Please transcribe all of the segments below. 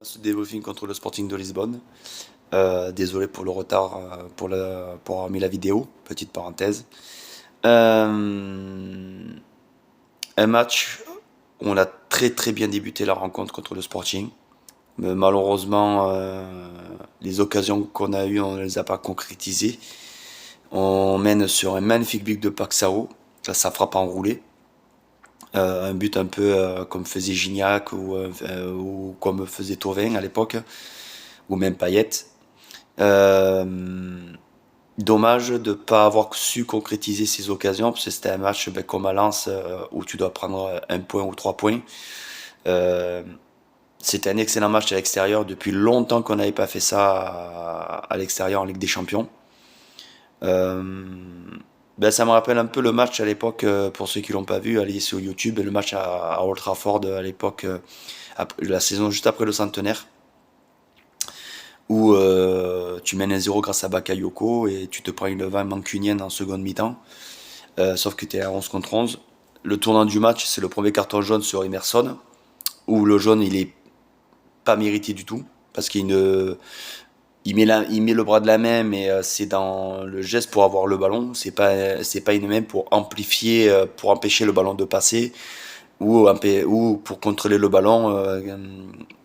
De Delphine contre le Sporting de Lisbonne. Désolé pour le retard pour avoir mis la vidéo, petite parenthèse. Euh, un match où on a très très bien débuté la rencontre contre le Sporting. Mais malheureusement, les occasions qu'on a eues, on ne les a pas concrétisées. On mène sur un magnifique but de Paxao, ça frappe enroulé. Un but un peu comme faisait Gignac ou comme faisait Thauvin à l'époque, ou même Payet. Euh, Dommage de ne pas avoir su concrétiser ces occasions, parce que c'était un match comme à Lens où tu dois prendre un point ou 3 points. Euh, C'était un excellent match à l'extérieur. Depuis longtemps qu'on n'avait pas fait ça à l'extérieur en Ligue des Champions. Euh, Ça me rappelle un peu le match à l'époque, pour ceux qui l'ont pas vu, allez sur YouTube, le match à Old Trafford à l'époque, la saison juste après le centenaire, où tu mènes 1-0 grâce à Bakayoko et tu te prends une 20 mancunienne en seconde mi-temps. Sauf que tu es à 11 contre 11. Le tournant du match, c'est le premier carton jaune sur Emerson, où le jaune, il est pas mérité du tout, parce il met le bras de la main, mais c'est dans le geste pour avoir le ballon. C'est pas une main pour amplifier, pour empêcher le ballon de passer, ou pour contrôler le ballon.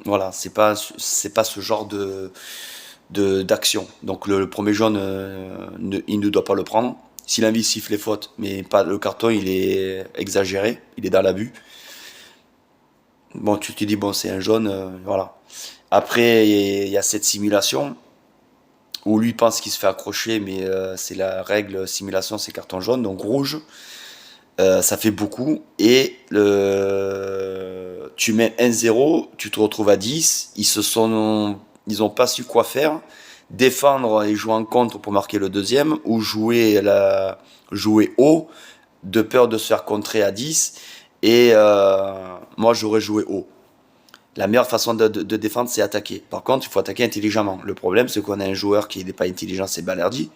Voilà, c'est pas ce genre d'action. Donc le premier jaune, il ne doit pas le prendre. S'il a envie, siffler faute, mais pas le carton, il est exagéré, il est dans l'abus. Bon, tu te dis, bon, c'est un jaune, voilà. Après, il y a cette simulation où lui pense qu'il se fait accrocher, mais c'est la règle simulation, c'est carton jaune, donc rouge. Ça fait beaucoup. Et tu mets 1-0, tu te retrouves à 10. Ils ont pas su quoi faire. Défendre et jouer en contre pour marquer le deuxième, ou jouer haut, de peur de se faire contrer à 10. Et moi, j'aurais joué haut. La meilleure façon de défendre, c'est attaquer. Par contre, il faut attaquer intelligemment. Le problème, c'est qu'on a un joueur qui n'est pas intelligent, c'est Balerdi.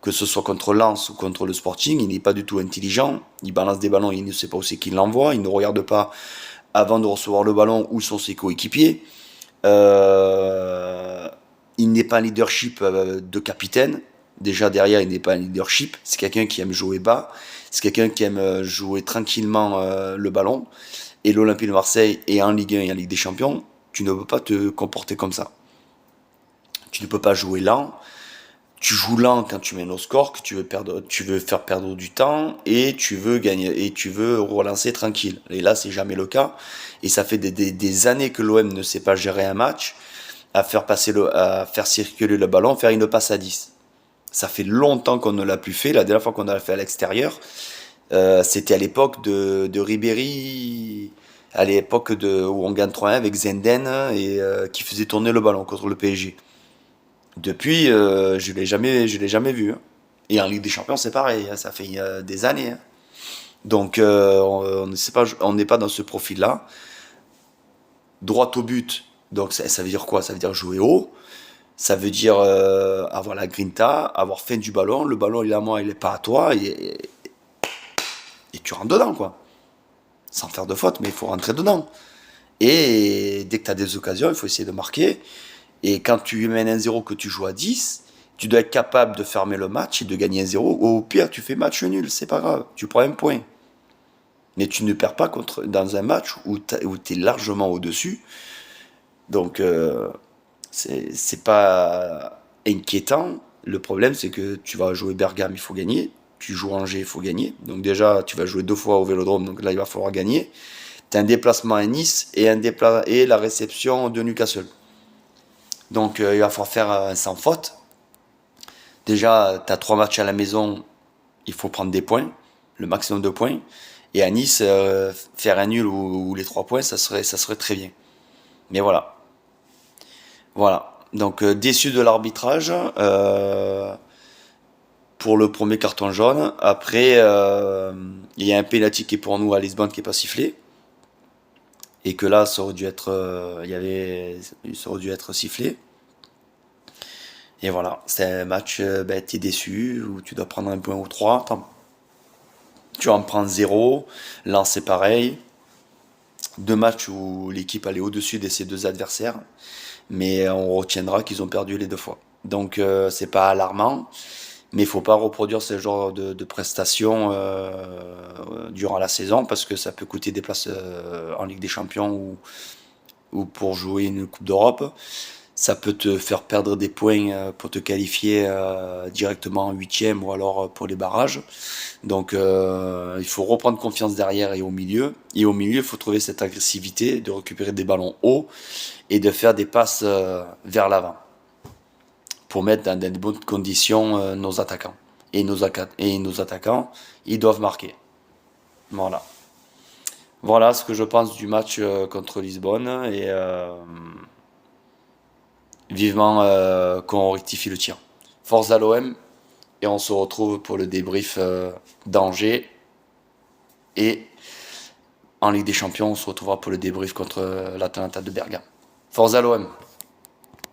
Que ce soit contre Lens ou contre le Sporting, il n'est pas du tout intelligent. Il balance des ballons, il ne sait pas où c'est qu'il l'envoie. Il ne regarde pas avant de recevoir le ballon où sont ses coéquipiers. Euh, il n'est pas un leadership de capitaine. Déjà derrière, il n'est pas un leadership. C'est quelqu'un qui aime jouer bas. C'est quelqu'un qui aime jouer tranquillement le ballon. Et l'Olympique de Marseille est en Ligue 1 et en Ligue des Champions. Tu ne peux pas te comporter comme ça. Tu ne peux pas jouer lent. Tu joues lent quand tu mènes au score, que tu veux faire perdre du temps et tu veux gagner et tu veux relancer tranquille. Et là, c'est jamais le cas. Et ça fait des années que l'OM ne sait pas gérer un match, à faire circuler le ballon, faire une passe à 10. Ça fait longtemps qu'on ne l'a plus fait. La dernière fois qu'on a fait à l'extérieur, c'était à l'époque de Ribéry, où on gagne 3-1 avec Zenden et qui faisait tourner le ballon contre le PSG. Depuis, je l'ai jamais vu, hein. Et en Ligue des Champions, c'est pareil, hein, ça fait des années, hein. Donc, on n'est pas dans ce profil-là. Droit au but, donc ça veut dire quoi? Ça veut dire jouer haut. Ça veut dire avoir la grinta, avoir faim du ballon. Le ballon, il est à moi, il est pas à toi. Et tu rentres dedans, quoi. Sans faire de faute, mais il faut rentrer dedans. Et dès que tu as des occasions, il faut essayer de marquer. Et quand tu mènes 1-0, que tu joues à 10, tu dois être capable de fermer le match et de gagner 1-0. Au pire, tu fais match nul, c'est pas grave, tu prends un point. Mais tu ne perds pas dans un match où tu es largement au-dessus. Donc, c'est pas inquiétant. Le problème, c'est que tu vas jouer Bergame, il faut gagner. Tu joues Angers, il faut gagner. Donc déjà, tu vas jouer 2 fois au Vélodrome, donc là, il va falloir gagner. Tu as un déplacement à Nice et la réception de Newcastle. Donc il va falloir faire sans faute. Déjà, tu as 3 matchs à la maison, il faut prendre des points, le maximum de points. Et à Nice, faire un nul ou les 3 points, ça serait très bien. Mais voilà. Voilà. Donc déçu de l'arbitrage pour le premier carton jaune. Après, il y a un penalty qui est pour nous à Lisbonne qui n'est pas sifflé. Et que là, ça aurait dû être sifflé. Et voilà, c'est un match, t'es déçu, où tu dois prendre un point ou trois, tu en prends 0, Lens c'est pareil. 2 matchs où l'équipe allait au-dessus de ses 2 adversaires, mais on retiendra qu'ils ont perdu les 2 fois. Donc c'est pas alarmant, mais il faut pas reproduire ce genre de prestations durant la saison parce que ça peut coûter des places en Ligue des Champions ou pour jouer une Coupe d'Europe. Ça peut te faire perdre des points pour te qualifier directement en huitième ou alors pour les barrages. Donc il faut reprendre confiance derrière et au milieu. Et au milieu, il faut trouver cette agressivité de récupérer des ballons hauts et de faire des passes vers l'avant pour mettre dans de bonnes conditions nos attaquants. Et nos attaquants, ils doivent marquer. Voilà. Voilà ce que je pense du match contre Lisbonne et vivement qu'on rectifie le tir. Force à l'OM et on se retrouve pour le débrief d'Angers et en Ligue des Champions on se retrouvera pour le débrief contre l'Atalanta de Bergame. Force à l'OM.